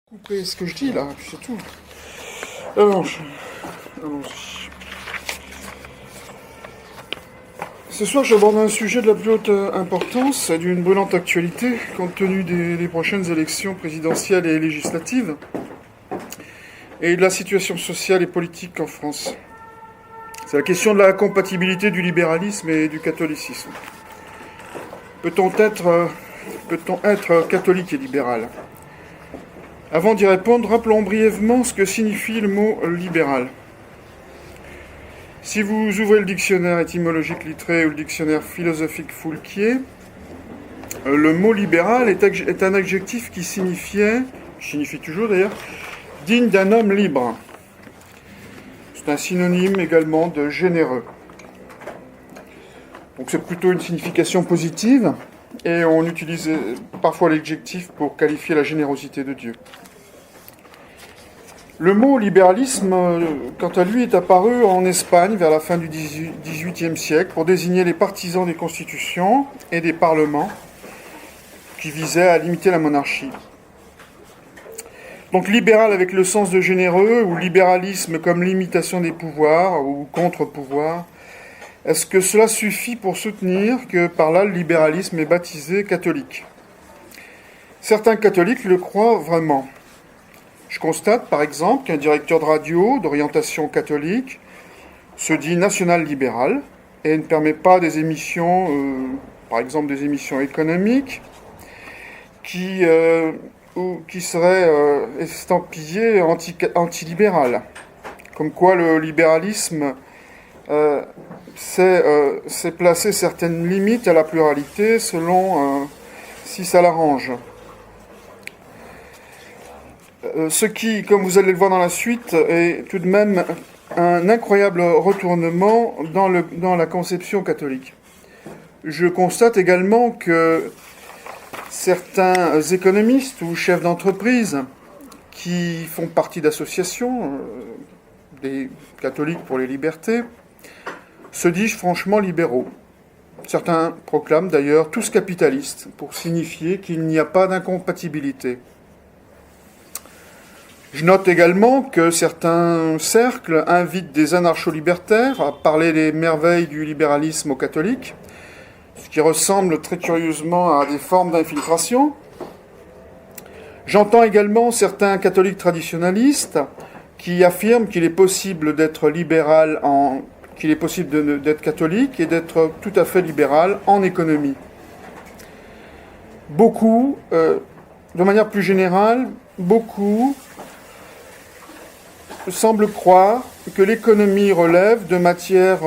Couper ce que je dis là, c'est tout. Allons-y. Ce soir, j'aborde un sujet de la plus haute importance et d'une brûlante actualité, compte tenu des prochaines élections présidentielles et législatives, et de la situation sociale et politique en France. C'est la question de la compatibilité du libéralisme et du catholicisme. Peut-on être catholique et libéral ? Avant d'y répondre, rappelons brièvement ce que signifie le mot libéral. Si vous ouvrez le dictionnaire étymologique Littré ou le dictionnaire philosophique Foulquier, le mot libéral est un adjectif qui signifie toujours d'ailleurs, digne d'un homme libre. C'est un synonyme également de généreux. Donc c'est plutôt une signification positive, et on utilise parfois l'adjectif pour qualifier la générosité de Dieu. Le mot libéralisme, quant à lui, est apparu en Espagne vers la fin du XVIIIe siècle pour désigner les partisans des constitutions et des parlements qui visaient à limiter la monarchie. Donc libéral avec le sens de généreux, ou libéralisme comme limitation des pouvoirs ou contre-pouvoirs, est-ce que cela suffit pour soutenir que par là le libéralisme est baptisé catholique ? Certains catholiques le croient vraiment. Je constate par exemple qu'un directeur de radio d'orientation catholique se dit national-libéral et ne permet pas des émissions, par exemple des émissions économiques, qui seraient estampillées anti-libérales. Comme quoi le libéralisme c'est placer certaines limites à la pluralité selon si ça l'arrange. Ce qui, comme vous allez le voir dans la suite, est tout de même un incroyable retournement dans la conception catholique. Je constate également que certains économistes ou chefs d'entreprise qui font partie d'associations, des catholiques pour les libertés, se disent franchement libéraux. Certains proclament d'ailleurs tous capitalistes pour signifier qu'il n'y a pas d'incompatibilité. Je note également que certains cercles invitent des anarcho-libertaires à parler des merveilles du libéralisme aux catholiques, ce qui ressemble très curieusement à des formes d'infiltration. J'entends également certains catholiques traditionalistes qui affirment qu'il est possible d'être libéral qu'il est possible d'être catholique et d'être tout à fait libéral en économie. De manière plus générale, beaucoup semblent croire que l'économie relève d'une matière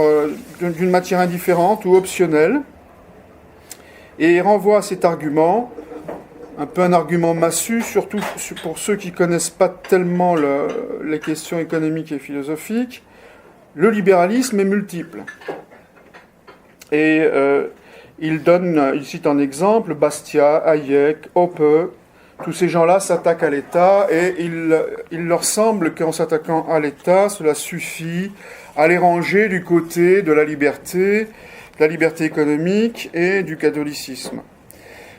indifférente ou optionnelle et renvoient à cet argument, un peu un argument massu, surtout pour ceux qui ne connaissent pas tellement les questions économiques et philosophiques. Le libéralisme est multiple. Et il cite en exemple Bastiat, Hayek, Hoppe. Tous ces gens-là s'attaquent à l'État et il leur semble qu'en s'attaquant à l'État, cela suffit à les ranger du côté de la liberté économique et du catholicisme.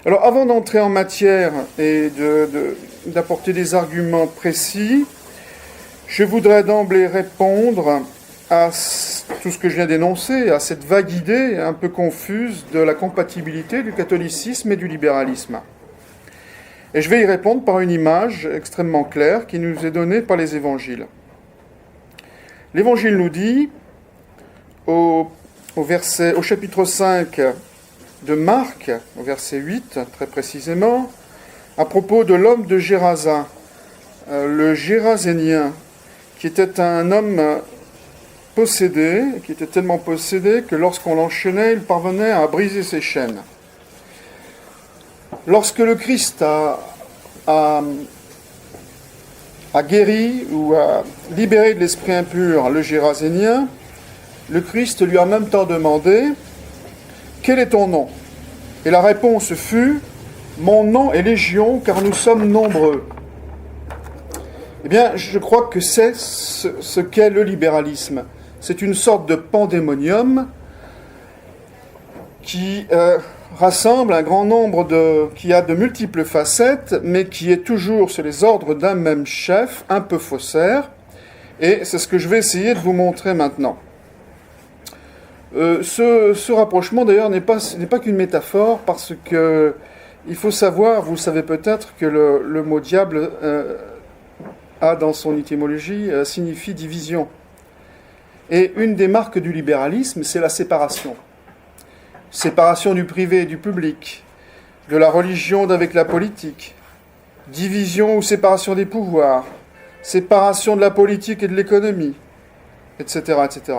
Alors avant d'entrer en matière et d'apporter des arguments précis, je voudrais d'emblée répondre à tout ce que je viens d'énoncer, à cette vague idée un peu confuse de la compatibilité du catholicisme et du libéralisme. Et je vais y répondre par une image extrêmement claire qui nous est donnée par les évangiles. L'évangile nous dit, au chapitre 5 de Marc, au verset 8 très précisément, à propos de l'homme de Gérasa, le Gérasénien, qui était un homme possédé, qui était tellement possédé que lorsqu'on l'enchaînait, il parvenait à briser ses chaînes. Lorsque le Christ a guéri ou a libéré de l'esprit impur le Gérasénien, le Christ lui a en même temps demandé « Quel est ton nom ?» Et la réponse fut « Mon nom est Légion, car nous sommes nombreux. » Eh bien, je crois que c'est ce qu'est le libéralisme. C'est une sorte de pandémonium qui rassemble un grand nombre qui a de multiples facettes, mais qui est toujours sur les ordres d'un même chef, un peu faussaire, et c'est ce que je vais essayer de vous montrer maintenant. Ce rapprochement, d'ailleurs, n'est pas qu'une métaphore, parce que il faut savoir, vous le savez peut-être, que le mot diable a dans son étymologie signifie division. Et une des marques du libéralisme, c'est la séparation. Séparation du privé et du public, de la religion d'avec la politique, division ou séparation des pouvoirs, séparation de la politique et de l'économie, etc., etc.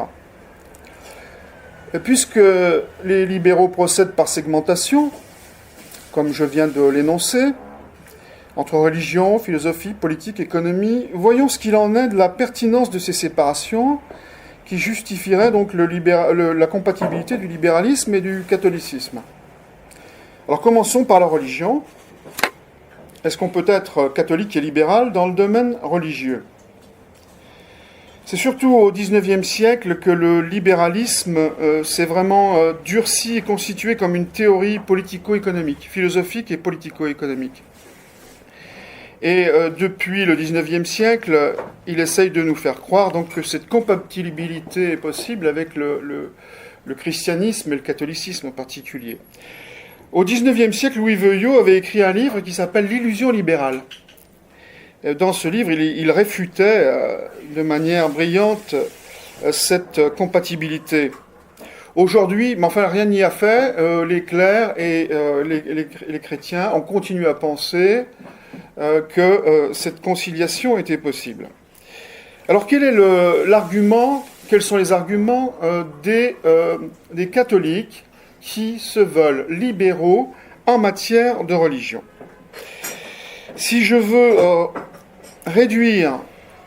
Et puisque les libéraux procèdent par segmentation, comme je viens de l'énoncer, entre religion, philosophie, politique, économie, voyons ce qu'il en est de la pertinence de ces séparations qui justifieraient donc la compatibilité du libéralisme et du catholicisme. Alors commençons par la religion. Est-ce qu'on peut être catholique et libéral dans le domaine religieux ? C'est surtout au XIXe siècle que le libéralisme s'est vraiment durci et constitué comme une théorie politico-économique, philosophique et politico-économique. Et depuis le XIXe siècle, il essaye de nous faire croire donc, que cette compatibilité est possible avec le christianisme et le catholicisme en particulier. Au XIXe siècle, Louis Veuillot avait écrit un livre qui s'appelle « L'illusion libérale ». Dans ce livre, il réfutait de manière brillante cette compatibilité. Aujourd'hui, mais enfin rien n'y a fait, les clercs et les chrétiens ont continué à penser que cette conciliation était possible. Alors quel est l'argument, quels sont les arguments des catholiques qui se veulent libéraux en matière de religion ? Si je veux réduire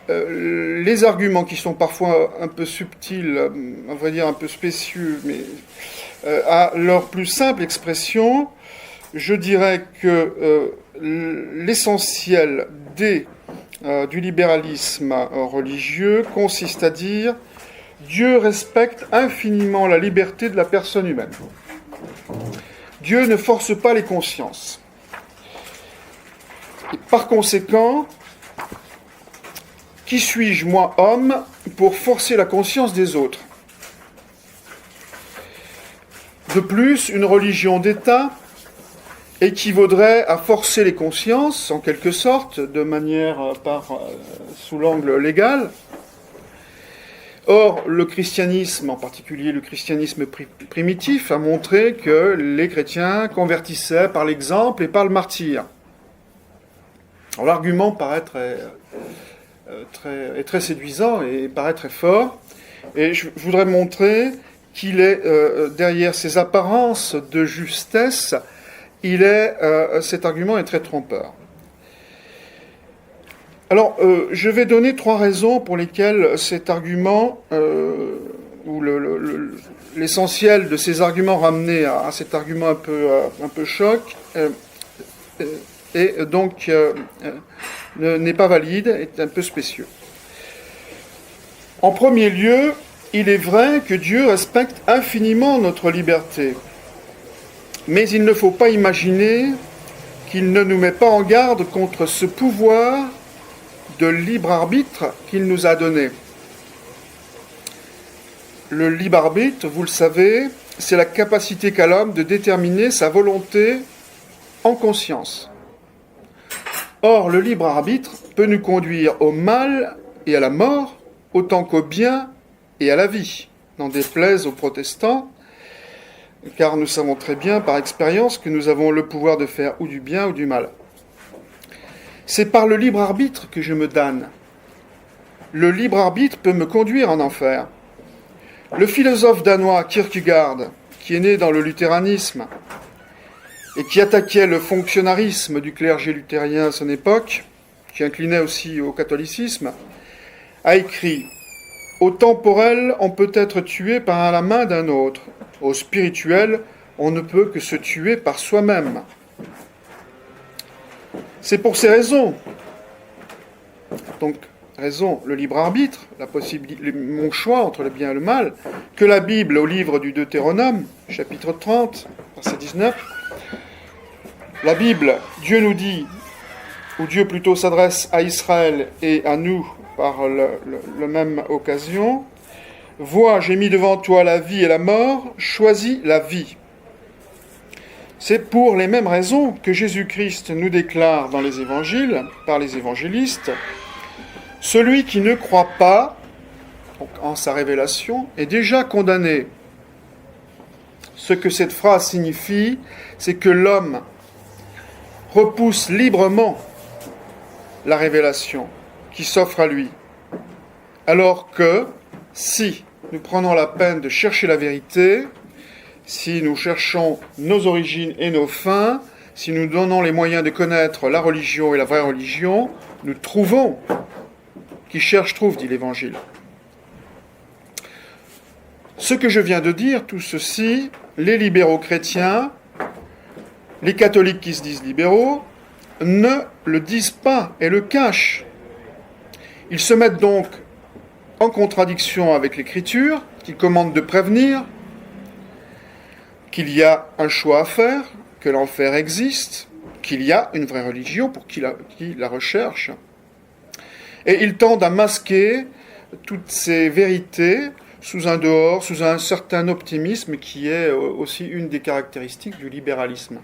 les arguments qui sont parfois un peu subtils, on va dire un peu spécieux, mais à leur plus simple expression, je dirais que l'essentiel du libéralisme religieux consiste à dire Dieu respecte infiniment la liberté de la personne humaine. Dieu ne force pas les consciences. Et par conséquent, qui suis-je, moi, homme, pour forcer la conscience des autres ? De plus, une religion d'État équivaudrait à forcer les consciences, en quelque sorte, de manière sous l'angle légal. Or, le christianisme, en particulier le christianisme primitif, a montré que les chrétiens convertissaient par l'exemple et par le martyre. Alors, l'argument paraît très séduisant et paraît très fort. Et je voudrais montrer qu'il est, derrière ces apparences de justesse, cet argument est très trompeur. Alors, je vais donner 3 raisons pour lesquelles cet argument, ou l'essentiel de ces arguments ramenés à cet argument un peu choc, et donc n'est pas valide, est un peu spécieux. En premier lieu, il est vrai que Dieu respecte infiniment notre liberté. Mais il ne faut pas imaginer qu'il ne nous met pas en garde contre ce pouvoir de libre arbitre qu'il nous a donné. Le libre arbitre, vous le savez, c'est la capacité qu'a l'homme de déterminer sa volonté en conscience. Or, le libre arbitre peut nous conduire au mal et à la mort, autant qu'au bien et à la vie, n'en déplaise aux protestants, car nous savons très bien par expérience que nous avons le pouvoir de faire ou du bien ou du mal. C'est par le libre arbitre que je me damne. Le libre arbitre peut me conduire en enfer. Le philosophe danois Kierkegaard, qui est né dans le luthéranisme et qui attaquait le fonctionnarisme du clergé luthérien à son époque, qui inclinait aussi au catholicisme, a écrit « Au temporel, on peut être tué par la main d'un autre. Au spirituel, on ne peut que se tuer par soi-même. » C'est pour ces raisons, donc raison, le libre arbitre, mon choix entre le bien et le mal, que la Bible, au livre du Deutéronome, chapitre 30, verset 19. La Bible, Dieu nous dit, ou Dieu plutôt s'adresse à Israël et à nous par la même occasion. Vois, j'ai mis devant toi la vie et la mort, choisis la vie. C'est pour les mêmes raisons que Jésus-Christ nous déclare dans les évangiles, par les évangélistes, celui qui ne croit pas en sa révélation est déjà condamné. Ce que cette phrase signifie, c'est que l'homme repousse librement la révélation qui s'offre à lui. Alors que si nous prenons la peine de chercher la vérité, si nous cherchons nos origines et nos fins, si nous donnons les moyens de connaître la religion et la vraie religion, nous trouvons. Qui cherche trouve, dit l'Évangile. Ce que je viens de dire, tout ceci, les libéraux chrétiens, les catholiques qui se disent libéraux, ne le disent pas et le cachent. Ils se mettent donc en contradiction avec l'Écriture, qui commande de prévenir qu'il y a un choix à faire, que l'enfer existe, qu'il y a une vraie religion pour qui la recherche. Et ils tendent à masquer toutes ces vérités sous un dehors, sous un certain optimisme qui est aussi une des caractéristiques du libéralisme.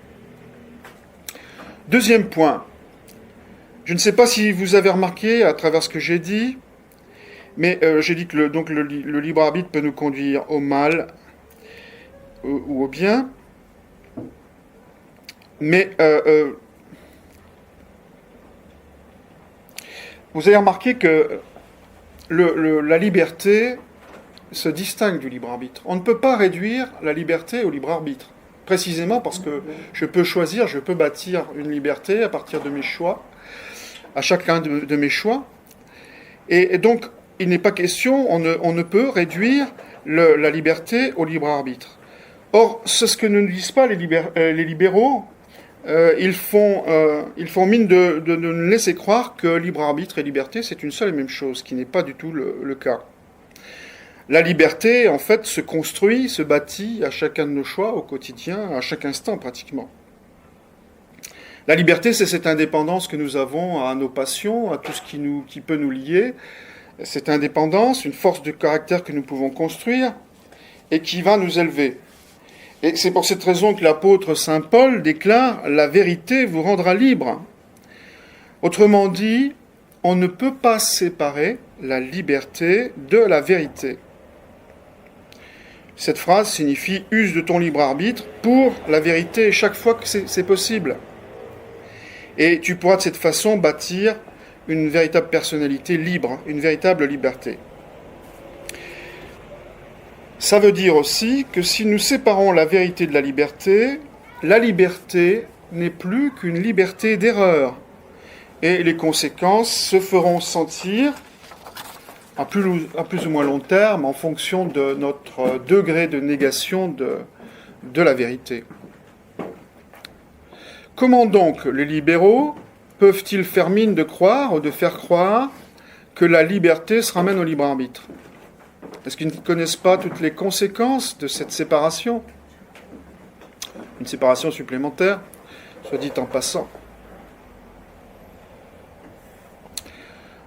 Deuxième point, je ne sais pas si vous avez remarqué à travers ce que j'ai dit, mais j'ai dit que le libre arbitre peut nous conduire au mal ou au bien. Mais vous avez remarqué que la liberté se distingue du libre arbitre. On ne peut pas réduire la liberté au libre arbitre, précisément parce que je peux choisir, je peux bâtir une liberté à partir de mes choix, à chacun de mes choix. Et donc, il n'est pas question, on ne peut réduire la liberté au libre arbitre. Or, c'est ce que ne disent pas les libéraux. Ils font mine de nous laisser croire que libre arbitre et liberté, c'est une seule et même chose, ce qui n'est pas du tout le cas. La liberté, en fait, se construit, se bâtit à chacun de nos choix, au quotidien, à chaque instant pratiquement. La liberté, c'est cette indépendance que nous avons à nos passions, à tout ce qui peut nous lier. Cette indépendance, une force de caractère que nous pouvons construire et qui va nous élever. Et c'est pour cette raison que l'apôtre Saint Paul déclare « La vérité vous rendra libre ». Autrement dit, on ne peut pas séparer la liberté de la vérité. Cette phrase signifie « use de ton libre arbitre pour la vérité chaque fois que c'est possible ». Et tu pourras de cette façon bâtir une véritable personnalité libre, une véritable liberté. Ça veut dire aussi que si nous séparons la vérité de la liberté n'est plus qu'une liberté d'erreur. Et les conséquences se feront sentir à plus ou moins long terme en fonction de notre degré de négation de la vérité. Comment donc les libéraux peuvent-ils faire mine de croire ou de faire croire que la liberté se ramène au libre arbitre ? Est-ce qu'ils ne connaissent pas toutes les conséquences de cette séparation ? Une séparation supplémentaire, soit dit en passant.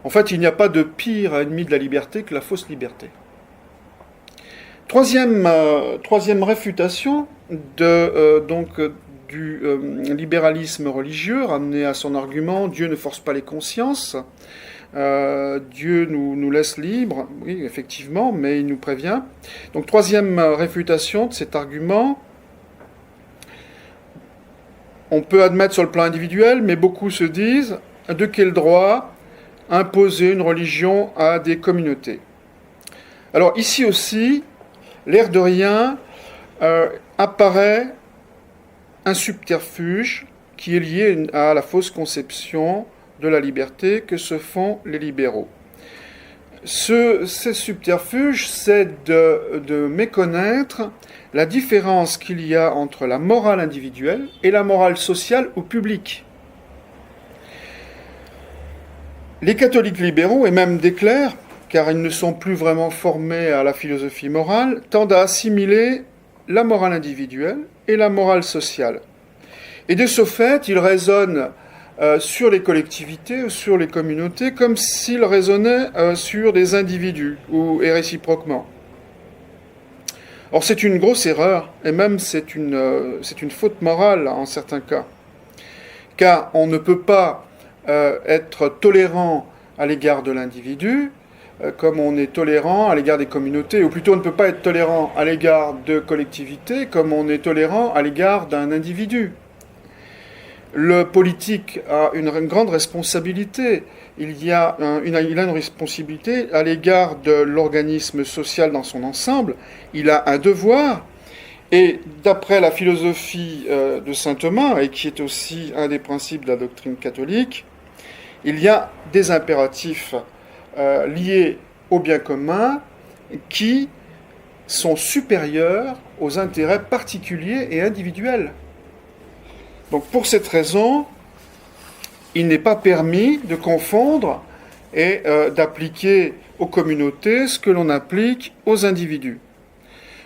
En fait, il n'y a pas de pire ennemi de la liberté que la fausse liberté. Troisième réfutation du libéralisme religieux, ramené à son argument « Dieu ne force pas les consciences ». Dieu nous laisse libres, oui, effectivement, mais il nous prévient. Donc, troisième réfutation de cet argument, on peut admettre sur le plan individuel, mais beaucoup se disent, de quel droit imposer une religion à des communautés ? Alors, ici aussi, l'air de rien, apparaît un subterfuge qui est lié à la fausse conception de la liberté que se font les libéraux. Ce subterfuge, c'est de méconnaître la différence qu'il y a entre la morale individuelle et la morale sociale ou publique. Les catholiques libéraux, et même des clercs, car ils ne sont plus vraiment formés à la philosophie morale, tendent à assimiler la morale individuelle et la morale sociale. Et de ce fait, il raisonne sur les collectivités, sur les communautés, comme s'il raisonnait sur des individus, et réciproquement. Or, c'est une grosse erreur, et même c'est une faute morale en certains cas. Car on ne peut pas être tolérant à l'égard de l'individu, comme on est tolérant à l'égard des communautés, ou plutôt on ne peut pas être tolérant à l'égard de collectivités, comme on est tolérant à l'égard d'un individu. Le politique a une grande responsabilité. Il a une responsabilité à l'égard de l'organisme social dans son ensemble. Il a un devoir. Et d'après la philosophie de saint Thomas, et qui est aussi un des principes de la doctrine catholique, il y a des impératifs liés au bien commun qui sont supérieurs aux intérêts particuliers et individuels. Donc pour cette raison, il n'est pas permis de confondre et d'appliquer aux communautés ce que l'on applique aux individus.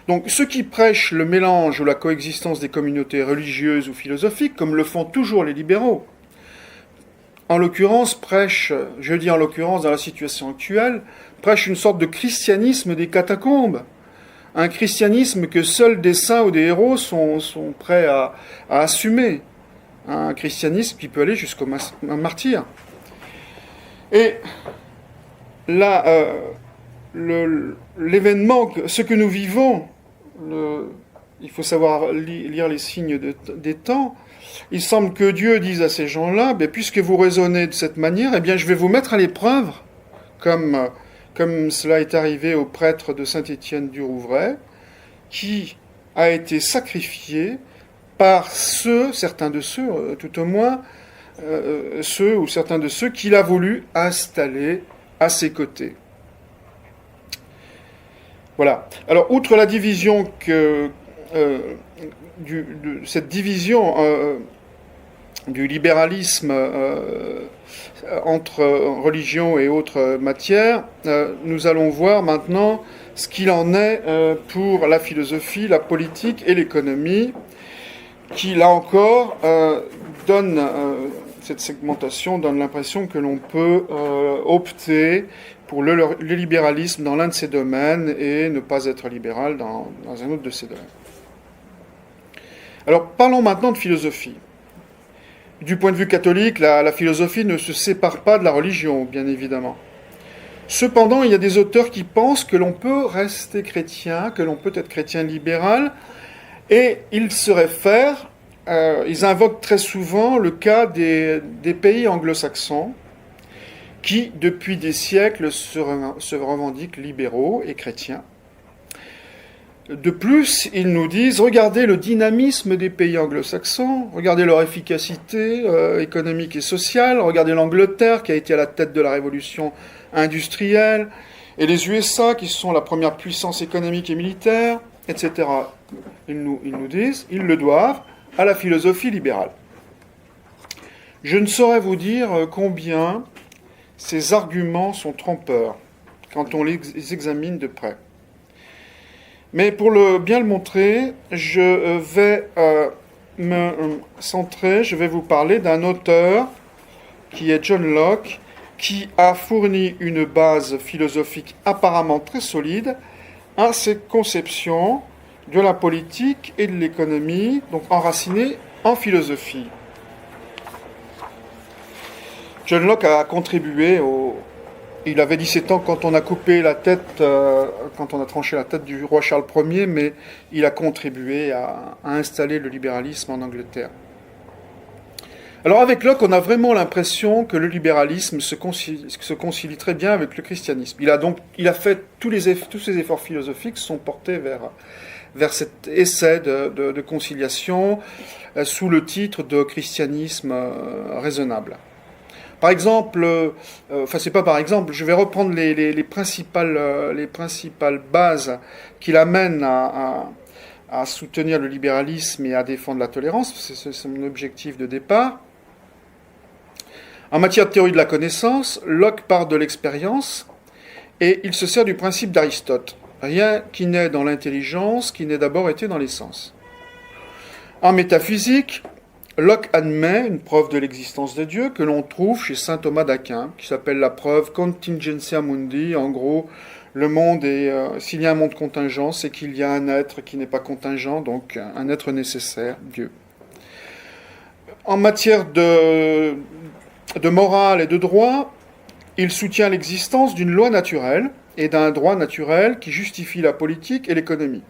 Donc ceux qui prêchent le mélange ou la coexistence des communautés religieuses ou philosophiques, comme le font toujours les libéraux, en l'occurrence je dis en l'occurrence dans la situation actuelle, prêchent une sorte de christianisme des catacombes. Un christianisme que seuls des saints ou des héros sont prêts à assumer. Un christianisme qui peut aller jusqu'au martyre. Et là, l'événement, ce que nous vivons, il faut savoir lire les signes des temps. Il semble que Dieu dise à ces gens-là, puisque vous raisonnez de cette manière, je vais vous mettre à l'épreuve, comme cela est arrivé au prêtre de Saint-Étienne du Rouvray, qui a été sacrifié par certains de ceux, tout au moins, certains de ceux qu'il a voulu installer à ses côtés. Voilà. Alors, outre la division cette division du libéralisme entre religion et autres matières, nous allons voir maintenant ce qu'il en est pour la philosophie, la politique et l'économie, qui, là encore, cette segmentation donne l'impression que l'on peut opter pour le libéralisme dans l'un de ces domaines et ne pas être libéral dans un autre de ces domaines. Alors, parlons maintenant de philosophie. Du point de vue catholique, la philosophie ne se sépare pas de la religion, bien évidemment. Cependant, il y a des auteurs qui pensent que l'on peut rester chrétien, que l'on peut être chrétien libéral, et ils se réfèrent, ils invoquent très souvent le cas des pays anglo-saxons, qui, depuis des siècles, se revendiquent libéraux et chrétiens. De plus, ils nous disent, regardez le dynamisme des pays anglo-saxons, regardez leur efficacité économique et sociale, regardez l'Angleterre qui a été à la tête de la révolution industrielle, et les USA qui sont la première puissance économique et militaire, etc. Ils nous disent, ils le doivent à la philosophie libérale. Je ne saurais vous dire combien ces arguments sont trompeurs quand on les examine de près. Mais pour bien le montrer, je vais je vais vous parler d'un auteur qui est John Locke, qui a fourni une base philosophique apparemment très solide à ses conceptions de la politique et de l'économie, donc enracinées en philosophie. John Locke a contribué Il avait 17 ans quand on a coupé la tête, quand on a tranché la tête du roi Charles Ier, mais il a contribué à installer le libéralisme en Angleterre. Alors avec Locke, on a vraiment l'impression que le libéralisme se concilie très bien avec le christianisme. Il a fait tous ses efforts philosophiques sont portés vers cet essai de conciliation sous le titre de christianisme raisonnable. Par exemple, je vais reprendre les principales bases qui l'amènent à soutenir le libéralisme et à défendre la tolérance. C'est son objectif de départ. En matière de théorie de la connaissance, Locke part de l'expérience et il se sert du principe d'Aristote. Rien qui naît dans l'intelligence, qui n'ait d'abord été dans les sens. En métaphysique, Locke admet une preuve de l'existence de Dieu que l'on trouve chez saint Thomas d'Aquin, qui s'appelle la preuve contingentia mundi. En gros, le monde est, s'il y a un monde contingent, c'est qu'il y a un être qui n'est pas contingent, donc un être nécessaire, Dieu. En matière de morale et de droit, il soutient l'existence d'une loi naturelle et d'un droit naturel qui justifie la politique et l'économie.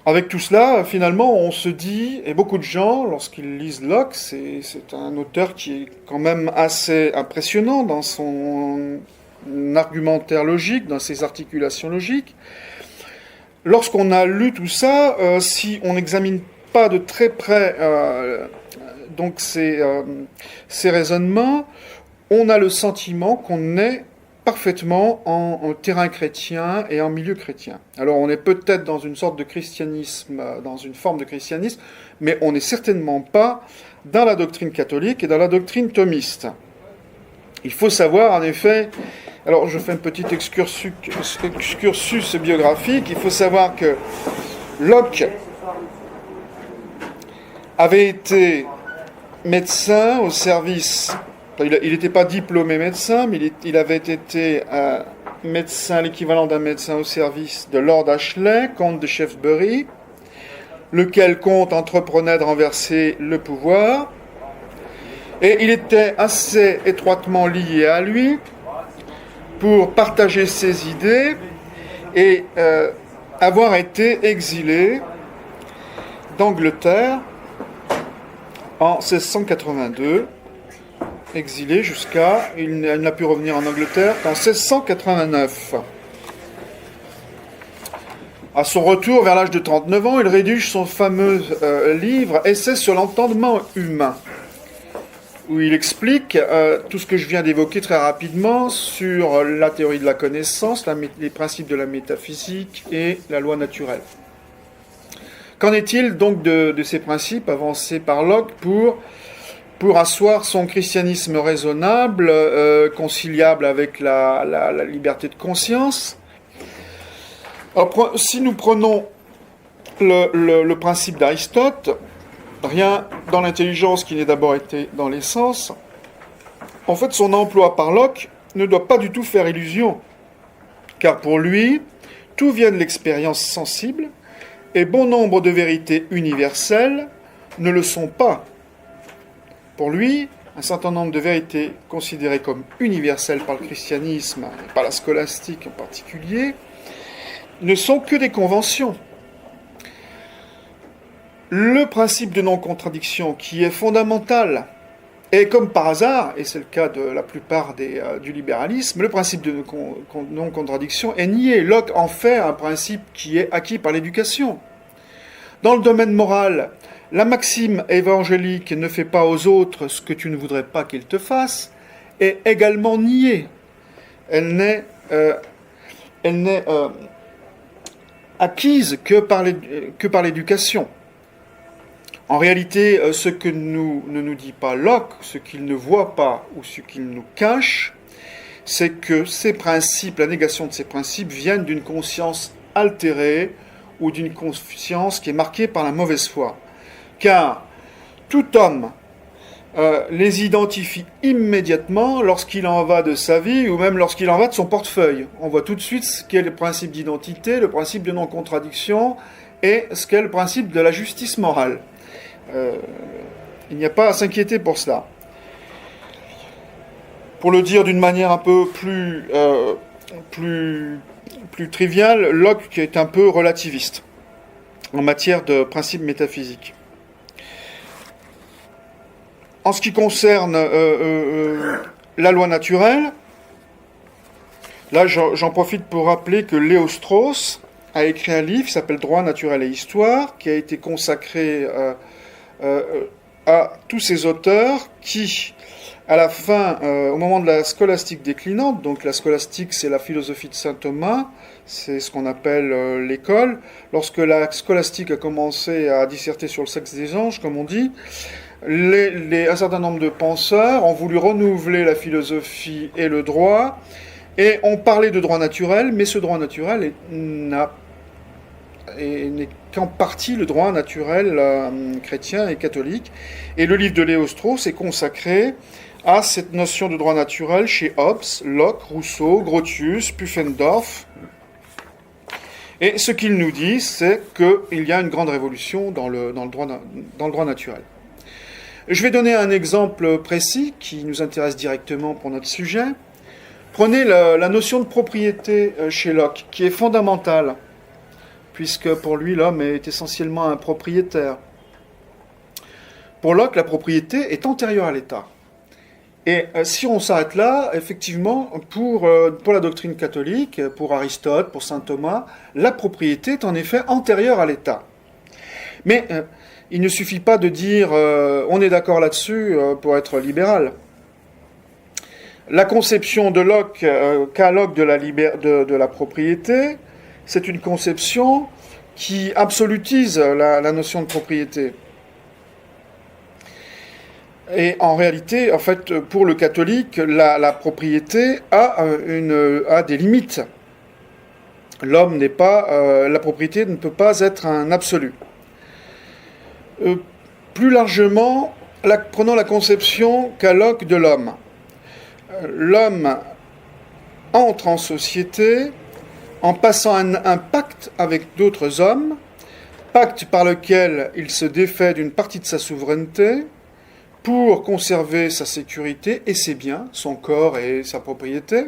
Avec tout cela, finalement, on se dit, et beaucoup de gens, lorsqu'ils lisent Locke, c'est un auteur qui est quand même assez impressionnant dans son argumentaire logique, dans ses articulations logiques. Lorsqu'on a lu tout ça, si on n'examine pas de très près donc ces raisonnements, on a le sentiment qu'on est parfaitement en terrain chrétien et en milieu chrétien. Alors on est peut-être dans une sorte de christianisme, dans une forme de christianisme, mais on n'est certainement pas dans la doctrine catholique et dans la doctrine thomiste. Il faut savoir en effet, alors je fais un petit excursus biographique, il faut savoir que Locke avait été médecin au service. Il n'était pas diplômé médecin, mais il avait été médecin, l'équivalent d'un médecin au service de Lord Ashley, comte de Shaftesbury, lequel comte entreprenait de renverser le pouvoir. Et il était assez étroitement lié à lui pour partager ses idées et avoir été exilé d'Angleterre en 1682. Exilé jusqu'à... Il n'a pu revenir en Angleterre qu'en 1689. À son retour, vers l'âge de 39 ans, il rédige son fameux livre « Essai sur l'entendement humain », où il explique tout ce que je viens d'évoquer très rapidement sur la théorie de la connaissance, les principes de la métaphysique et la loi naturelle. Qu'en est-il donc de ces principes avancés par Locke pour asseoir son christianisme raisonnable, conciliable avec la liberté de conscience? Alors, si nous prenons le principe d'Aristote, rien dans l'intelligence qui n'ait d'abord été dans les sens, en fait son emploi par Locke ne doit pas du tout faire illusion, car pour lui, tout vient de l'expérience sensible, et bon nombre de vérités universelles ne le sont pas. Pour lui, un certain nombre de vérités considérées comme universelles par le christianisme, et par la scolastique en particulier, ne sont que des conventions. Le principe de non-contradiction, qui est fondamental, et comme par hasard, et c'est le cas de la plupart du libéralisme, le principe de non-contradiction est nié. Locke en fait un principe qui est acquis par l'éducation. Dans le domaine moral, la maxime évangélique « ne fais pas aux autres ce que tu ne voudrais pas qu'ils te fassent » est également niée. Elle n'est acquise que par l'éducation. En réalité, ce que ne nous dit pas Locke, ce qu'il ne voit pas ou ce qu'il nous cache, c'est que ces principes, la négation de ces principes, viennent d'une conscience altérée ou d'une conscience qui est marquée par la mauvaise foi. Car tout homme les identifie immédiatement lorsqu'il en va de sa vie ou même lorsqu'il en va de son portefeuille. On voit tout de suite ce qu'est le principe d'identité, le principe de non-contradiction et ce qu'est le principe de la justice morale. Il n'y a pas à s'inquiéter pour cela. Pour le dire d'une manière un peu plus triviale, Locke est un peu relativiste en matière de principes métaphysiques. En ce qui concerne la loi naturelle, là j'en profite pour rappeler que Léo Strauss a écrit un livre qui s'appelle Droit naturel et histoire, qui a été consacré à tous ces auteurs qui, à la fin, au moment de la scolastique déclinante, donc la scolastique c'est la philosophie de saint Thomas, c'est ce qu'on appelle l'école, lorsque la scolastique a commencé à disserter sur le sexe des anges, comme on dit, un certain nombre de penseurs ont voulu renouveler la philosophie et le droit, Et on parlait de droit naturel, mais ce droit naturel n'est qu'en partie le droit naturel chrétien et catholique. Et le livre de Léo-Strauss est consacré à cette notion de droit naturel chez Hobbes, Locke, Rousseau, Grotius, Pufendorf. Et ce qu'il nous dit, c'est qu'il y a une grande révolution dans le droit naturel. Je vais donner un exemple précis qui nous intéresse direcement pour notre sujet. Prenez la notion de propriété chez Locke, qui est fondamentale, puisque pour lui, l'homme est essentiellement un propriétaire. Pour Locke, la propriété est antérieure à l'État. Et si on s'arrête là, effectivement, pour la doctrine catholique, pour Aristote, pour saint Thomas, la propriété est en effet antérieure à l'État. Mais il ne suffit pas de dire on est d'accord là-dessus pour être libéral. La conception de Locke, qu'a Locke de la propriété, c'est une conception qui absolutise la notion de propriété. Et en réalité, en fait, pour le catholique, la propriété a des limites. L'homme n'est pas, la propriété ne peut pas être un absolu. Plus largement, prenons la conception qu'a Locke de l'homme. L'homme entre en société en passant un pacte avec d'autres hommes, pacte par lequel il se défait d'une partie de sa souveraineté pour conserver sa sécurité et ses biens, son corps et sa propriété.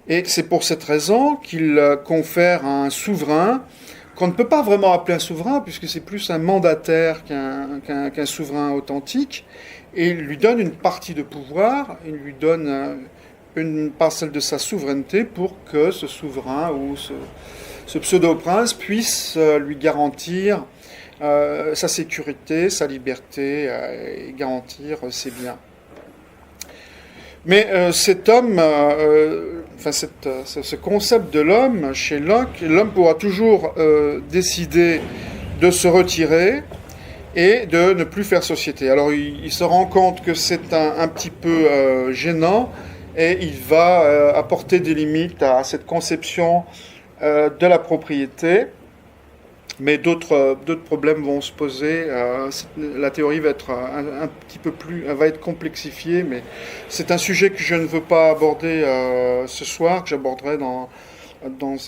Et c'est pour cette raison qu'il confère à un souverain, qu'on ne peut pas vraiment appeler un souverain, puisque c'est plus un mandataire qu'un souverain authentique, et il lui donne une partie de pouvoir, il lui donne une parcelle de sa souveraineté pour que ce souverain ou ce pseudo-prince puisse lui garantir sa sécurité, sa liberté et garantir ses biens. Mais cet homme, ce concept de l'homme, chez Locke, l'homme pourra toujours décider de se retirer et de ne plus faire société. Alors il se rend compte que c'est un petit peu gênant et il va apporter des limites à cette conception de la propriété. Mais d'autres problèmes vont se poser. La théorie va être un petit peu va être complexifiée, mais c'est un sujet que je ne veux pas aborder ce soir, que j'aborderai dans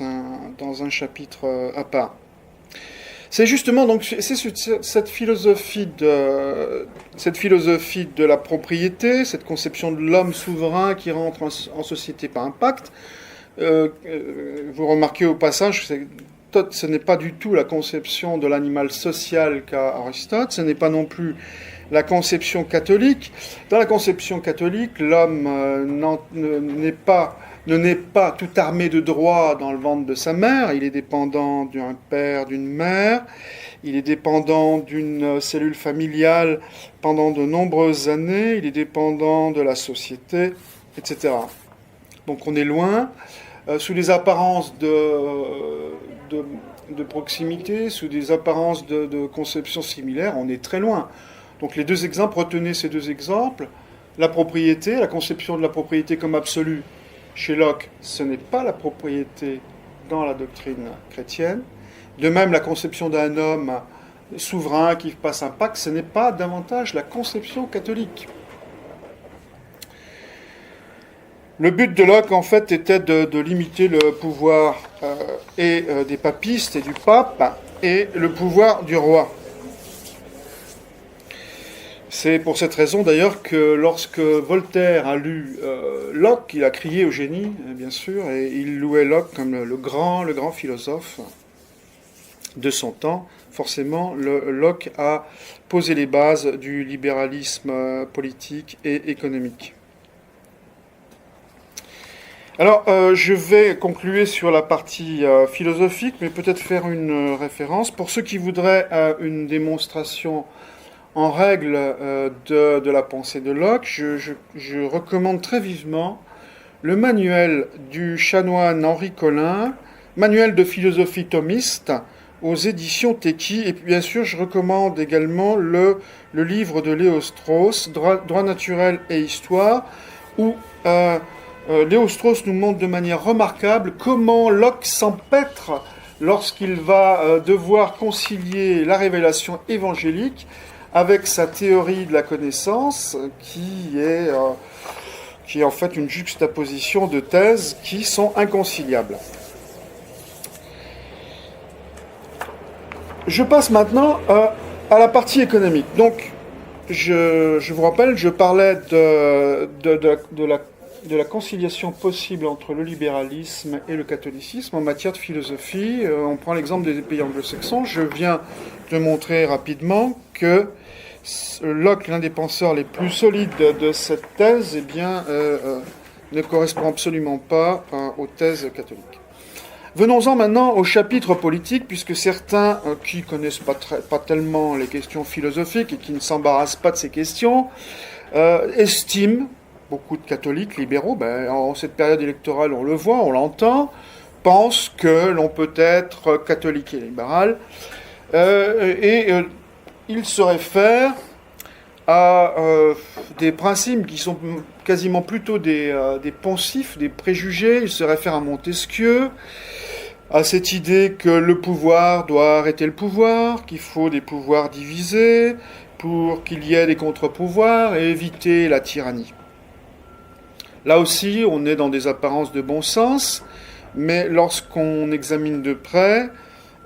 un chapitre à part. C'est justement donc cette philosophie de la propriété, cette conception de l'homme souverain qui rentre en société par un pacte. Vous remarquez au passage, ce n'est pas du tout la conception de l'animal social qu'a Aristote, ce n'est pas non plus la conception catholique. Dans la conception catholique, l'homme ne naît pas tout armé de droits dans le ventre de sa mère, il est dépendant d'un père, d'une mère, il est dépendant d'une cellule familiale pendant de nombreuses années, il est dépendant de la société, etc. Donc on est loin, sous les apparences de proximité, sous des apparences de conception similaire, on est très loin. Donc les deux exemples, retenez ces deux exemples. La propriété, la conception de la propriété comme absolue, chez Locke, ce n'est pas la propriété dans la doctrine chrétienne. De même, la conception d'un homme souverain qui passe un pacte, ce n'est pas davantage la conception catholique. Le but de Locke, en fait, était de limiter le pouvoir des papistes et du pape et le pouvoir du roi. C'est pour cette raison, d'ailleurs, que lorsque Voltaire a lu Locke, il a crié au génie, bien sûr, et il louait Locke comme le grand philosophe de son temps. Forcément, Locke a posé les bases du libéralisme politique et économique. Alors, je vais conclure sur la partie philosophique, mais peut-être faire une référence. Pour ceux qui voudraient une démonstration en règle de la pensée de Locke, je recommande très vivement le manuel du chanoine Henri Collin, manuel de philosophie thomiste, aux éditions Teki. Et puis, bien sûr, je recommande également le livre de Léo-Strauss, Droit naturel et histoire, où Léo-Strauss nous montre de manière remarquable comment Locke s'empêtre lorsqu'il va devoir concilier la révélation évangélique avec sa théorie de la connaissance, qui est en fait une juxtaposition de thèses qui sont inconciliables. Je passe maintenant à la partie économique. Donc, je vous rappelle, je parlais de la conciliation possible entre le libéralisme et le catholicisme en matière de philosophie. On prend l'exemple des pays anglo-saxons. Je viens de montrer rapidement que Locke, l'un des penseurs les plus solides de cette thèse, ne correspond absolument pas aux thèses catholiques. Venons-en maintenant au chapitre politique, puisque certains qui connaissent pas tellement les questions philosophiques et qui ne s'embarrassent pas de ces questions, estiment, beaucoup de catholiques libéraux, en cette période électorale on le voit, on l'entend, pensent que l'on peut être catholique et libéral, ils se réfèrent à des principes qui sont quasiment plutôt des poncifs, des préjugés. Ils se réfèrent à Montesquieu, à cette idée que le pouvoir doit arrêter le pouvoir, qu'il faut des pouvoirs divisés pour qu'il y ait des contre-pouvoirs et éviter la tyrannie. Là aussi, on est dans des apparences de bon sens, mais lorsqu'on examine de près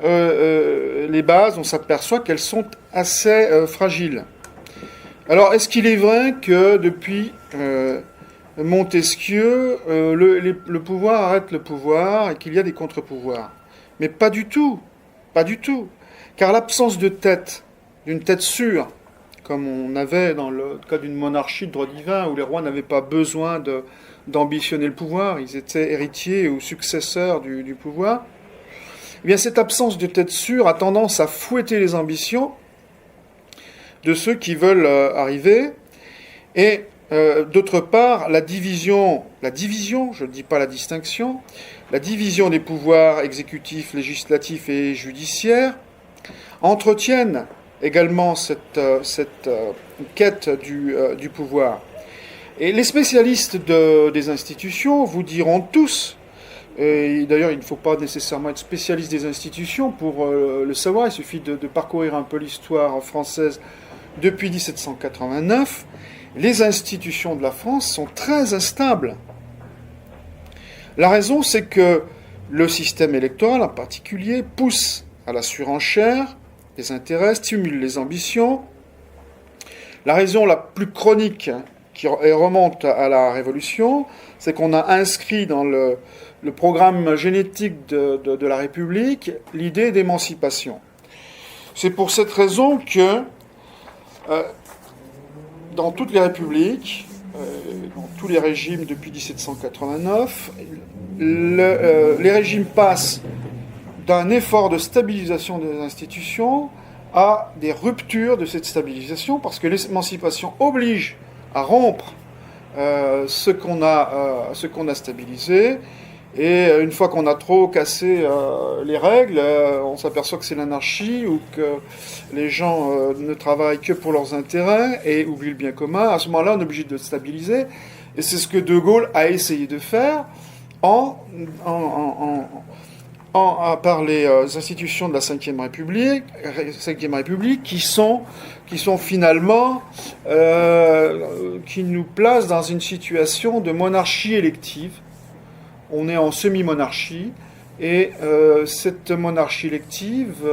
les bases, on s'aperçoit qu'elles sont assez fragiles. Alors, est-ce qu'il est vrai que depuis Montesquieu, le pouvoir arrête le pouvoir et qu'il y a des contre-pouvoirs? Mais pas du tout, pas du tout. Car l'absence de tête, d'une tête sûre, comme on avait dans le cas d'une monarchie de droit divin où les rois n'avaient pas besoin d'ambitionner le pouvoir, ils étaient héritiers ou successeurs du pouvoir, eh bien cette absence de tête sûre a tendance à fouetter les ambitions de ceux qui veulent arriver, et d'autre part, la division, je ne dis pas la distinction, la division des pouvoirs exécutifs, législatifs et judiciaires entretiennent également cette quête du pouvoir. Et les spécialistes des institutions vous diront tous, et d'ailleurs il ne faut pas nécessairement être spécialiste des institutions pour le savoir, il suffit de parcourir un peu l'histoire française depuis 1789, les institutions de la France sont très instables. La raison, c'est que le système électoral en particulier pousse à la surenchère des intérêts, stimule les ambitions. La raison la plus chronique qui remonte à la Révolution, c'est qu'on a inscrit dans le programme génétique de la République l'idée d'émancipation. C'est pour cette raison que dans toutes les républiques, dans tous les régimes depuis 1789, les régimes passent d'un effort de stabilisation des institutions à des ruptures de cette stabilisation, parce que l'émancipation oblige à rompre ce qu'on a stabilisé, et une fois qu'on a trop cassé les règles, on s'aperçoit que c'est l'anarchie ou que les gens ne travaillent que pour leurs intérêts et oublient le bien commun. À ce moment-là, on est obligé de stabiliser, et c'est ce que De Gaulle a essayé de faire par les institutions de la Ve République qui sont finalement qui nous placent dans une situation de monarchie élective. On est en semi-monarchie, et cette monarchie élective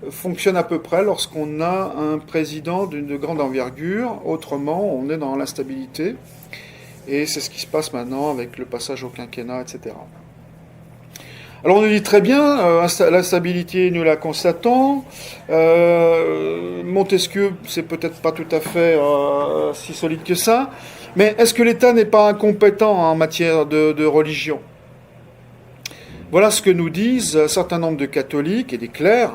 fonctionne à peu près lorsqu'on a un président de grande envergure. Autrement, on est dans l'instabilité, et c'est ce qui se passe maintenant avec le passage au quinquennat, etc. Alors on nous dit très bien, l'instabilité, nous la constatons. Montesquieu, c'est peut-être pas tout à fait si solide que ça. Mais est-ce que l'État n'est pas incompétent en matière de religion? Voilà ce que nous disent un certain nombre de catholiques et des clercs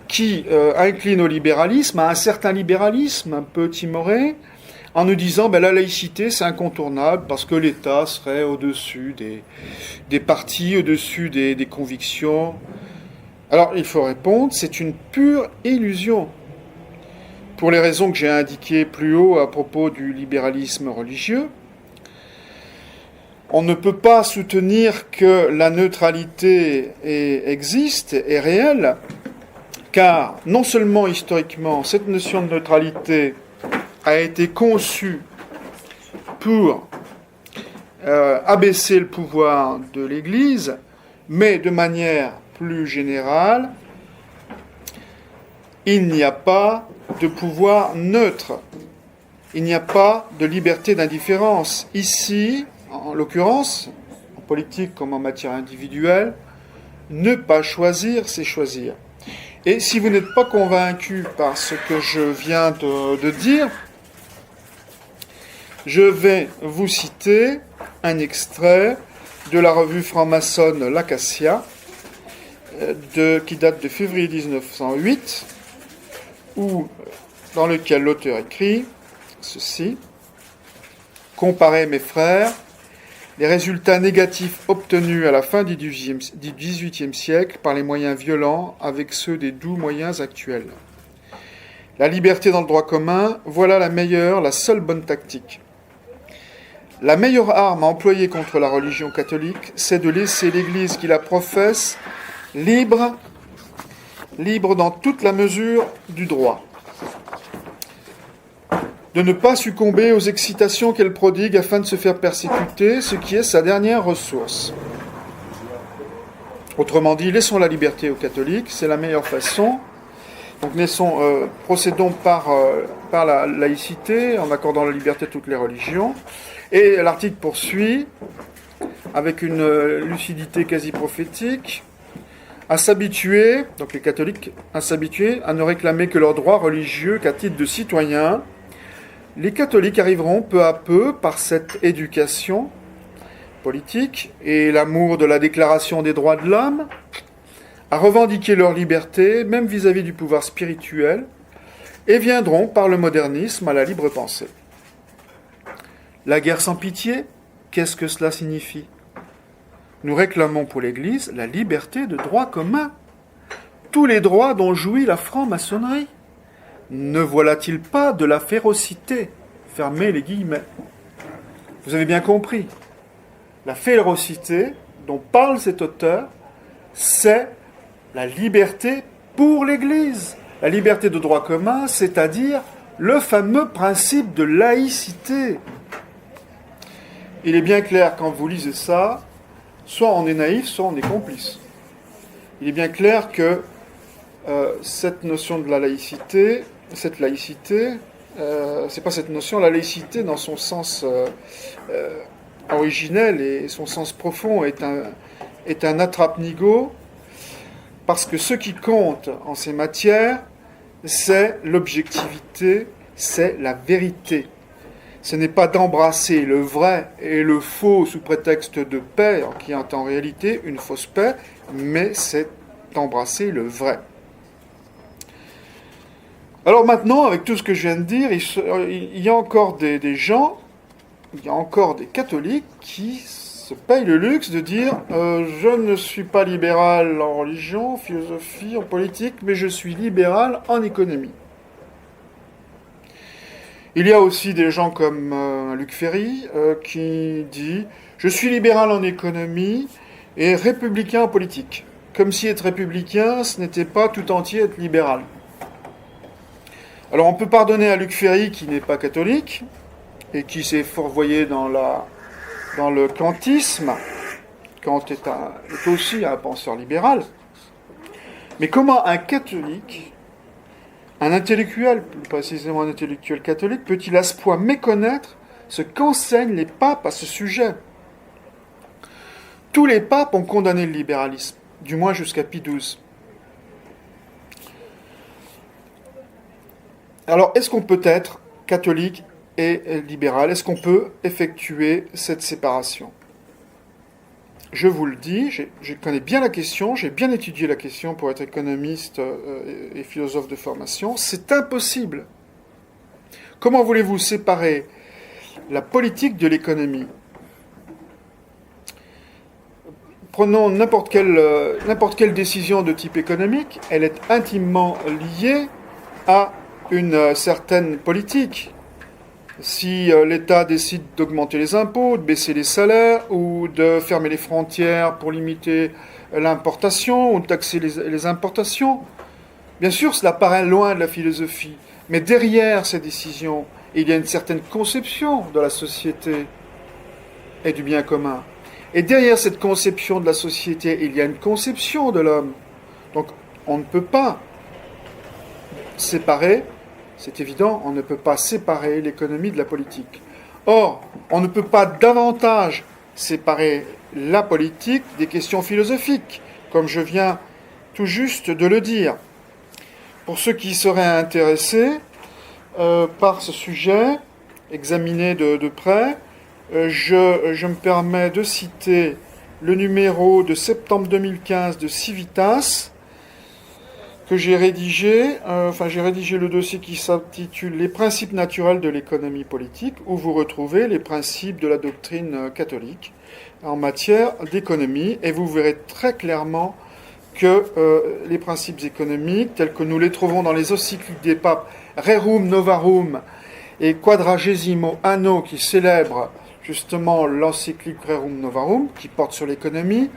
qui inclinent au libéralisme, à un certain libéralisme un peu timoré, en nous disant la laïcité c'est incontournable parce que l'État serait au-dessus des partis, au-dessus des convictions. Alors il faut répondre, c'est une pure illusion. Pour les raisons que j'ai indiquées plus haut à propos du libéralisme religieux, On ne peut pas soutenir que la neutralité existe, est réelle, car non seulement historiquement, cette notion de neutralité a été conçue pour abaisser le pouvoir de l'Église, mais de manière plus générale, il n'y a pas de pouvoir neutre. Il n'y a pas de liberté d'indifférence. Ici, en l'occurrence, en politique comme en matière individuelle, ne pas choisir, c'est choisir. Et si vous n'êtes pas convaincu par ce que je viens de dire, je vais vous citer un extrait de la revue franc-maçonne L'Acacia, qui date de février 1908, dans lequel l'auteur écrit ceci. « Comparez, mes frères, les résultats négatifs obtenus à la fin du XVIIIe siècle par les moyens violents avec ceux des doux moyens actuels. La liberté dans le droit commun, voilà la seule bonne tactique. La meilleure arme à employer contre la religion catholique, c'est de laisser l'Église qui la professe libre dans toute la mesure du droit. De ne pas succomber aux excitations qu'elle prodigue afin de se faire persécuter, ce qui est sa dernière ressource. Autrement dit, laissons la liberté aux catholiques, c'est la meilleure façon. Donc procédons par la laïcité, en accordant la liberté à toutes les religions. Et l'article poursuit, avec une lucidité quasi prophétique, à s'habituer, donc les catholiques, à s'habituer à ne réclamer que leurs droits religieux qu'à titre de citoyens. Les catholiques arriveront peu à peu, par cette éducation politique et l'amour de la déclaration des droits de l'homme, à revendiquer leur liberté, même vis-à-vis du pouvoir spirituel, et viendront, par le modernisme, à la libre pensée. La guerre sans pitié, qu'est-ce que cela signifie ? Nous réclamons pour l'Église la liberté de droit commun, tous les droits dont jouit la franc-maçonnerie. Ne voilà-t-il pas de la férocité ? Fermez les guillemets. Vous avez bien compris. La férocité dont parle cet auteur, c'est la liberté pour l'Église. La liberté de droit commun, c'est-à-dire le fameux principe de laïcité. Il est bien clair quand vous lisez ça, soit on est naïf, soit on est complice. Il est bien clair que cette notion de la laïcité, c'est pas cette notion, la laïcité dans son sens originel et son sens profond est un attrape-nigo, parce que ce qui compte en ces matières, c'est l'objectivité, c'est la vérité. Ce n'est pas d'embrasser le vrai et le faux sous prétexte de paix, qui est en réalité une fausse paix, mais c'est d'embrasser le vrai. Alors maintenant, avec tout ce que je viens de dire, il y a encore des gens, il y a encore des catholiques qui se payent le luxe de dire je ne suis pas libéral en religion, en philosophie, en politique, mais je suis libéral en économie. Il y a aussi des gens comme Luc Ferry qui dit « Je suis libéral en économie et républicain en politique ». Comme si être républicain, ce n'était pas tout entier être libéral. Alors on peut pardonner à Luc Ferry qui n'est pas catholique et qui s'est fourvoyé dans le kantisme. Kant est aussi un penseur libéral. Mais comment un catholique, un intellectuel, plus précisément un intellectuel catholique, peut-il à ce point méconnaître ce qu'enseignent les papes à ce sujet ? Tous les papes ont condamné le libéralisme, du moins jusqu'à Pie XII. Alors, est-ce qu'on peut être catholique et libéral ? Est-ce qu'on peut effectuer cette séparation ? Je vous le dis, je connais bien la question, j'ai bien étudié la question pour être économiste et philosophe de formation. C'est impossible. Comment voulez-vous séparer la politique de l'économie ? Prenons n'importe quelle décision de type économique, elle est intimement liée à une certaine politique. Si l'État décide d'augmenter les impôts, de baisser les salaires, ou de fermer les frontières pour limiter l'importation, ou de taxer les importations, bien sûr, cela paraît loin de la philosophie. Mais derrière ces décisions, il y a une certaine conception de la société et du bien commun. Et derrière cette conception de la société, il y a une conception de l'homme. Donc, on ne peut pas séparer, c'est évident, on ne peut pas séparer l'économie de la politique. Or, on ne peut pas davantage séparer la politique des questions philosophiques, comme je viens tout juste de le dire. Pour ceux qui seraient intéressés par ce sujet, examiné de près, je me permets de citer le numéro de septembre 2015 de Civitas, que j'ai rédigé, j'ai rédigé le dossier qui s'intitule Les principes naturels de l'économie politique, où vous retrouvez les principes de la doctrine catholique en matière d'économie, et vous verrez très clairement que les principes économiques, tels que nous les trouvons dans les encycliques des papes Rerum Novarum et Quadragesimo Anno, qui célèbrent justement l'encyclique Rerum Novarum, qui porte sur l'économie,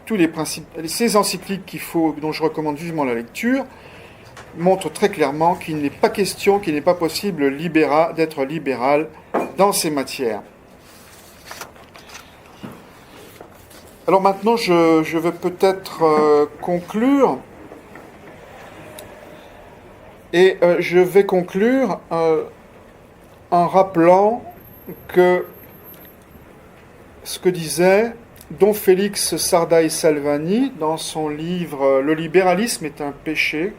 tous les principes, ces encycliques dont je recommande vivement la lecture, montrent très clairement qu'il n'est pas question, qu'il n'est pas possible d'être libéral dans ces matières. Alors maintenant, je vais peut-être conclure. Et je vais conclure en rappelant que ce que disait Don Félix Sarda Salvani dans son livre Le libéralisme est un péché,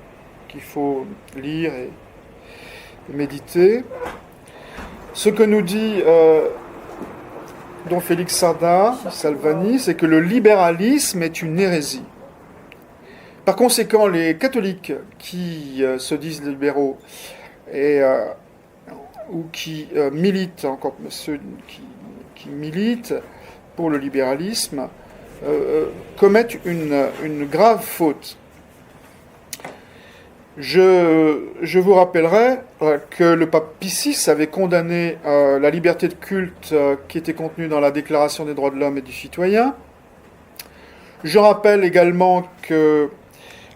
qu'il faut lire et méditer. Ce que nous dit Don Félix Sarda Salvani, c'est que le libéralisme est une hérésie. Par conséquent, les catholiques qui se disent libéraux ou qui militent, encore ceux qui militent pour le libéralisme, commettent une grave faute. Je vous rappellerai que le pape Pie VI avait condamné la liberté de culte qui était contenue dans la Déclaration des droits de l'homme et du citoyen. Je rappelle également que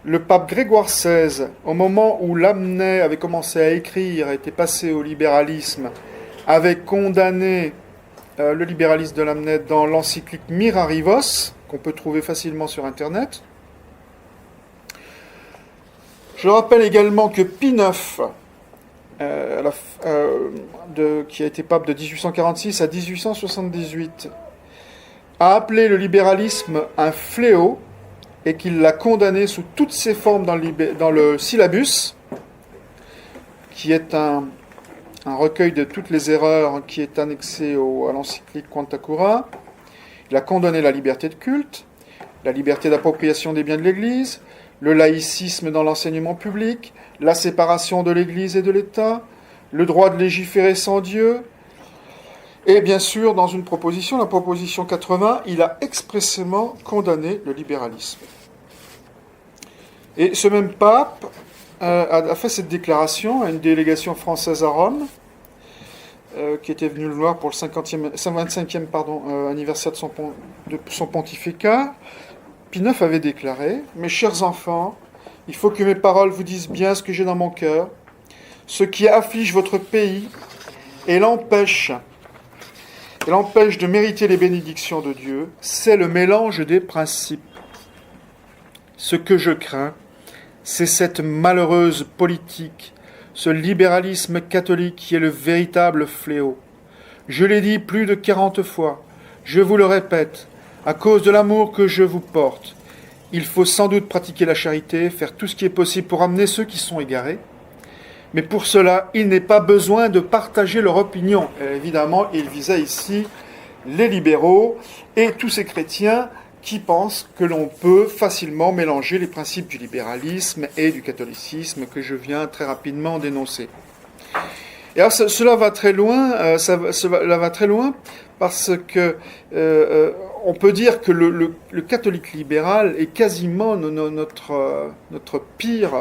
le pape Grégoire XVI, au moment où Lamennais avait commencé à écrire, était passé au libéralisme, avait condamné le libéralisme de Lamennais dans l'encyclique Mirarivos, qu'on peut trouver facilement sur Internet. Je rappelle également que Pie IX, qui a été pape de 1846 à 1878, a appelé le libéralisme un fléau et qu'il l'a condamné sous toutes ses formes dans le syllabus, qui est un recueil de toutes les erreurs qui est annexé à l'encyclique Quanta Cura. Il a condamné la liberté de culte, la liberté d'appropriation des biens de l'Église, le laïcisme dans l'enseignement public, la séparation de l'Église et de l'État, le droit de légiférer sans Dieu. Et bien sûr, dans une proposition, la proposition 80, il a expressément condamné le libéralisme. Et ce même pape a fait cette déclaration à une délégation française à Rome, qui était venue le voir pour le 125e anniversaire de son pontificat. Pie IX avait déclaré « Mes chers enfants, il faut que mes paroles vous disent bien ce que j'ai dans mon cœur, ce qui afflige votre pays et l'empêche de mériter les bénédictions de Dieu, c'est le mélange des principes. Ce que je crains, c'est cette malheureuse politique, ce libéralisme catholique qui est le véritable fléau. Je l'ai dit plus de 40 fois, je vous le répète, à cause de l'amour que je vous porte, il faut sans doute pratiquer la charité, faire tout ce qui est possible pour amener ceux qui sont égarés. Mais pour cela, il n'est pas besoin de partager leur opinion. Et évidemment, il visait ici les libéraux et tous ces chrétiens qui pensent que l'on peut facilement mélanger les principes du libéralisme et du catholicisme que je viens très rapidement d'énoncer. Et alors cela va très loin, cela va très loin parce que on peut dire que le catholique libéral est quasiment notre pire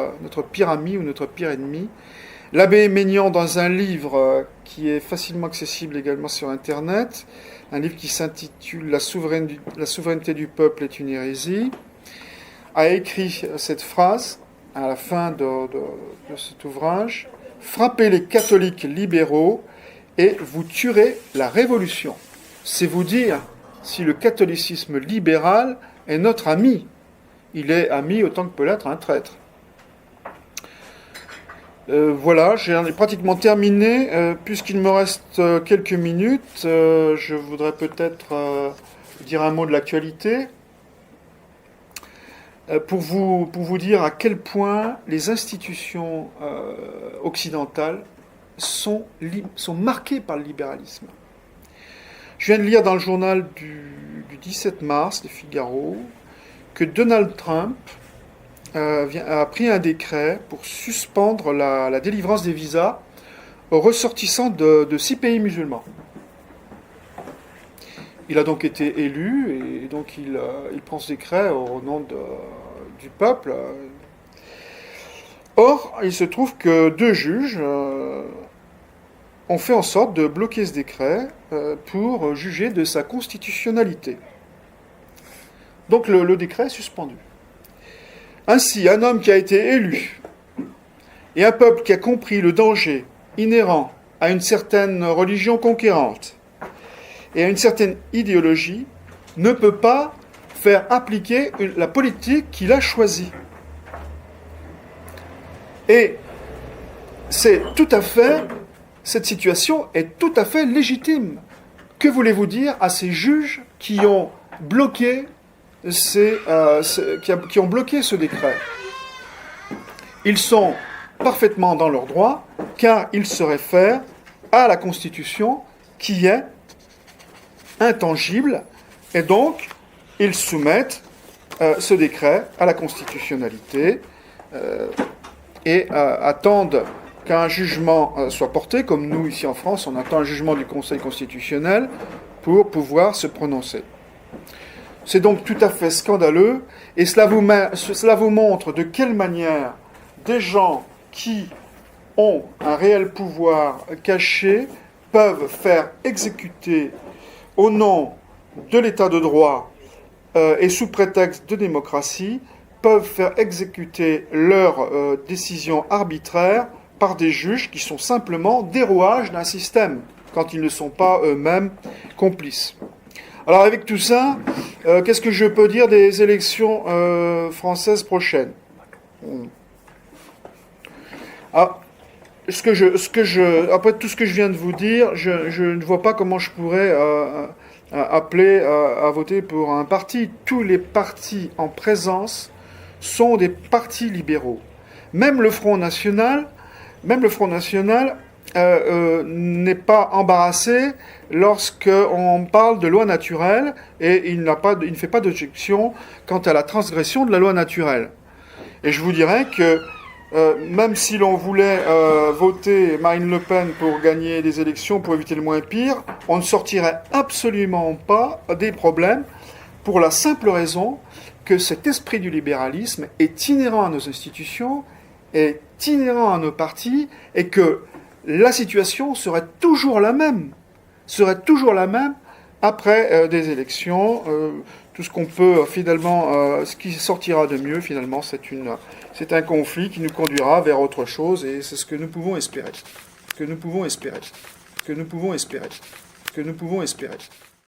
ami ou notre pire ennemi, L'abbé Maignan, dans un livre qui est facilement accessible également sur Internet, un livre qui s'intitule La souveraineté du peuple est une hérésie, a écrit cette phrase à la fin de cet ouvrage: « Frappez les catholiques libéraux et vous tuerez la révolution. » C'est vous dire si le catholicisme libéral est notre ami. Il est ami autant que peut l'être un traître. Voilà, j'ai pratiquement terminé. Puisqu'il me reste quelques minutes, je voudrais peut-être dire un mot de l'actualité pour vous dire à quel point les institutions occidentales sont marquées par le libéralisme. Je viens de lire dans le journal du 17 mars, de Figaro, que Donald Trump a pris un décret pour suspendre la délivrance des visas aux ressortissants de 6 pays musulmans. Il a donc été élu et donc il prend ce décret au nom du peuple. Or, il se trouve que 2 juges ont fait en sorte de bloquer ce décret pour juger de sa constitutionnalité. Donc le décret est suspendu. Ainsi, un homme qui a été élu et un peuple qui a compris le danger inhérent à une certaine religion conquérante et à une certaine idéologie ne peut pas faire appliquer la politique qu'il a choisie. Et cette situation est tout à fait légitime. Que voulez-vous dire à ces juges qui ont bloqué qui ont bloqué ce décret? Ils sont parfaitement dans leur droit, car ils se réfèrent à la Constitution qui est intangible, et donc ils soumettent ce décret à la constitutionnalité et attendent qu'un jugement soit porté, comme nous ici en France, on attend un jugement du Conseil constitutionnel pour pouvoir se prononcer. C'est donc tout à fait scandaleux, et cela vous montre de quelle manière des gens qui ont un réel pouvoir caché peuvent faire exécuter, au nom de l'état de droit et sous prétexte de démocratie, peuvent faire exécuter leurs décisions arbitraires par des juges qui sont simplement des rouages d'un système, quand ils ne sont pas eux-mêmes complices. Alors avec tout ça, qu'est-ce que je peux dire des élections françaises prochaines? Après tout ce que je viens de vous dire, je ne vois pas comment je pourrais appeler à voter pour un parti. Tous les partis en présence sont des partis libéraux. Même le Front National n'est pas embarrassé lorsqu'on parle de loi naturelle, et il ne fait pas d'objection quant à la transgression de la loi naturelle. Et je vous dirais que même si l'on voulait voter Marine Le Pen pour gagner des élections, pour éviter le moins pire, on ne sortirait absolument pas des problèmes, pour la simple raison que cet esprit du libéralisme est inhérent à nos institutions, est inhérent à nos partis, et que la situation serait toujours la même après des élections. Tout ce qu'on peut finalement, ce qui sortira de mieux finalement, c'est un conflit qui nous conduira vers autre chose, et c'est ce que nous pouvons espérer.